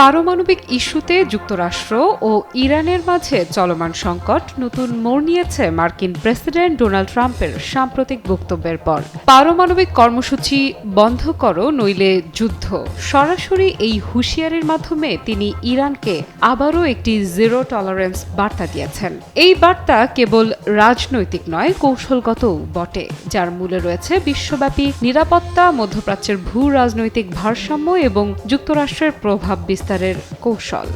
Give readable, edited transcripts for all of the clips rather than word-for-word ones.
পারমাণবিক ইস্যুতে যুক্তরাষ্ট্র ও ইরানের মাঝে চলমান সংকট নতুন মোড় নিয়েছে মার্কিন প্রেসিডেন্ট ডোনাল্ড ট্রাম্পের সাম্প্রতিক বক্তব্যের পর। পারমাণবিক কর্মসূচি বন্ধ করো নইলে যুদ্ধ, সরাসরি এই হুঁশিয়ারির মাধ্যমে তিনি ইরানকে আবারও একটি জিরো টলারেন্স বার্তা দিয়েছেন। এই বার্তা কেবল রাজনৈতিক নয়, কৌশলগতও বটে, যার মূলে রয়েছে বিশ্বব্যাপী নিরাপত্তা, মধ্যপ্রাচ্যের ভূ রাজনৈতিক ভারসাম্য এবং যুক্তরাষ্ট্রের প্রভাব বিস্তারের কৌশল।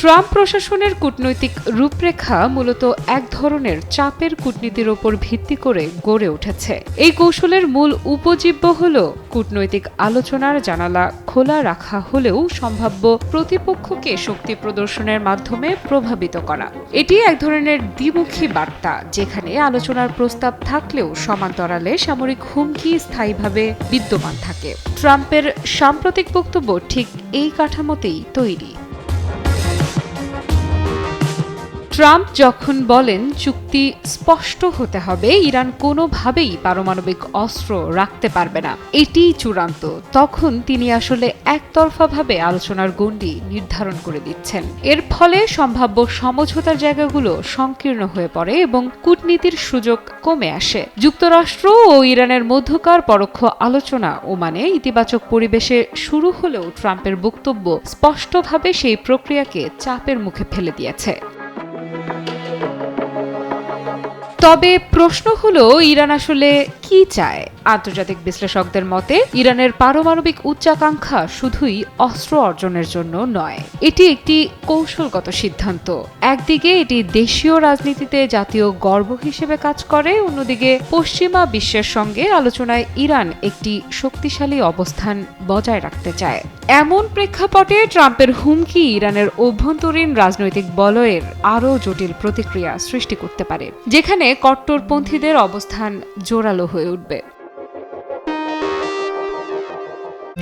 ট্রাম্প প্রশাসনের কূটনৈতিক রূপরেখা মূলত এক ধরনের চাপের কূটনীতির ওপর ভিত্তি করে গড়ে উঠেছে। এই কৌশলের মূল উপজীব্য হল কূটনৈতিক আলোচনার জানালা খোলা রাখা হলেও সম্ভাব্য প্রতিপক্ষকে শক্তি প্রদর্শনের মাধ্যমে প্রভাবিত করা। এটি এক ধরনের দ্বিমুখী বার্তা, যেখানে আলোচনার প্রস্তাব থাকলেও সমান্তরালে সামরিক হুমকি স্থায়ীভাবে বিদ্যমান থাকে। ট্রাম্পের সাম্প্রতিক বক্তব্য ঠিক এই কাঠামোতেই তৈরি। ট্রাম্প যখন বলেন চুক্তি স্পষ্ট হতে হবে, ইরান কোনোভাবেই পারমাণবিক অস্ত্র রাখতে পারবে না, এটিই চূড়ান্ত, তখন তিনি আসলে একতরফাভাবে আলোচনার গণ্ডি নির্ধারণ করে দিচ্ছেন। এর ফলে সম্ভাব্য সমঝোতার জায়গাগুলো সংকীর্ণ হয়ে পড়ে এবং কূটনীতির সুযোগ কমে আসে। যুক্তরাষ্ট্র ও ইরানের মধ্যকার পরোক্ষ আলোচনা ওমানে ইতিবাচক পরিবেশে শুরু হলেও ট্রাম্পের বক্তব্য স্পষ্টভাবে সেই প্রক্রিয়াকে চাপের মুখে ফেলে দিয়েছে। তবে প্রশ্ন হলো, ইরান আসলে কি চায়? আন্তর্জাতিক বিশ্লেষকদের মতে ইরানের পারমাণবিক উচ্চাকাঙ্ক্ষা শুধুই অস্ত্র অর্জনের জন্য নয়, এটি একটি কৌশলগত সিদ্ধান্ত। একদিকে এটি দেশীয় রাজনীতিতে জাতীয় গর্ব হিসেবে কাজ করে, অন্যদিকে পশ্চিমা বিশ্বের সঙ্গে আলোচনায় ইরান একটি শক্তিশালী অবস্থান বজায় রাখতে চায়। এমন প্রেক্ষাপটে ট্রাম্পের হুমকি ইরানের অভ্যন্তরীণ রাজনৈতিক বলয়ের আরও জটিল প্রতিক্রিয়া সৃষ্টি করতে পারে, যেখানে কট্টরপন্থীদের অবস্থান জোরালো হয়ে উঠবে।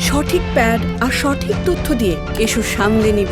সঠিক প্যাড আর সঠিক তথ্য দিয়ে কেশু সামলে নিব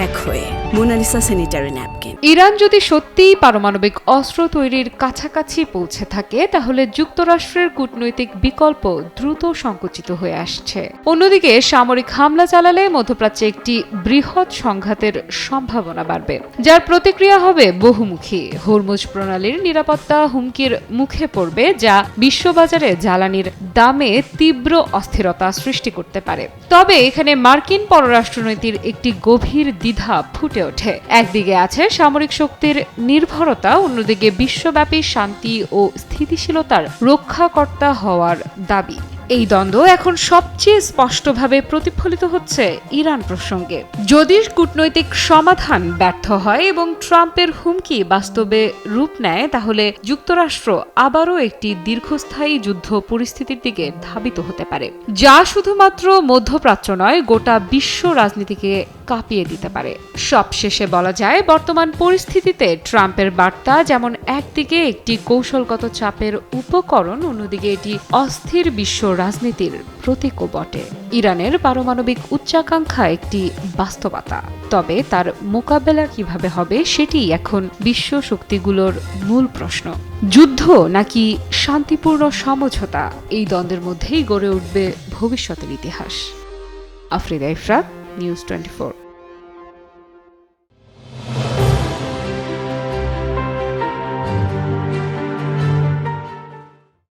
এক হয়ে। Mona Lisa sanitary napkin. ইরান যদি সত্যিই পারমাণবিক অস্ত্র তৈরির কাছাকাছি পৌঁছে থাকে, তাহলে যুক্তরাষ্ট্রের কূটনৈতিক বিকল্প দ্রুত সংকুচিত হয়ে আসছে। অন্যদিকে সামরিক হামলা চালালে মধ্যপ্রাচ্যে একটি বৃহৎ সংঘাতের সম্ভাবনা বাড়বে, যার প্রতিক্রিয়া হবে বহুমুখী। হরমুজ প্রণালীর নিরাপত্তা হুমকির মুখে পড়বে, যা বিশ্ববাজারে জ্বালানির দামে তীব্র অস্থিরতা সৃষ্টি করতে পারে। তবে এখানে মার্কিন পররাষ্ট্রনীতির একটি গভীর দ্বিধা ফুটে ওঠে। একদিকে আছে সামরিক শক্তির নির্ভরতা, অন্যদিকে বিশ্বব্যাপী শান্তি ও স্থিতিশীলতার রক্ষাকর্তা হওয়ার দাবি। এই দ্বন্দ্ব এখন সবচেয়ে স্পষ্টভাবে প্রতিফলিত হচ্ছে ইরান প্রসঙ্গে। যদি কূটনৈতিক সমাধান ব্যর্থ হয় এবং ট্রাম্পের হুমকি বাস্তবে রূপ নেয়, তাহলে যুক্তরাষ্ট্র আবারও একটি দীর্ঘস্থায়ী যুদ্ধ পরিস্থিতির দিকে ধাবিত হতে পারে, যা শুধুমাত্র মধ্যপ্রাচ্য নয়, গোটা বিশ্ব রাজনীতিকে কাঁপিয়ে দিতে পারে। সবশেষে বলা যায়, বর্তমান পরিস্থিতিতে ট্রাম্পের বার্তা যেমন একদিকে একটি কৌশলগত চাপের উপকরণ, অন্যদিকে এটি অস্থির বিশ্ব রাজনীতির প্রতীকও বটে। ইরানের পারমাণবিক উচ্চাকাঙ্ক্ষা একটি বাস্তবতা, তবে তার মোকাবেলা কিভাবে হবে সেটি এখন বিশ্ব শক্তিগুলোর মূল প্রশ্ন। যুদ্ধ নাকি শান্তিপূর্ণ সমঝোতা, এই দ্বন্দ্বের মধ্যেই গড়ে উঠবে ভবিষ্যতের ইতিহাস। আফরিদা ইফরাত, নিউজ 24।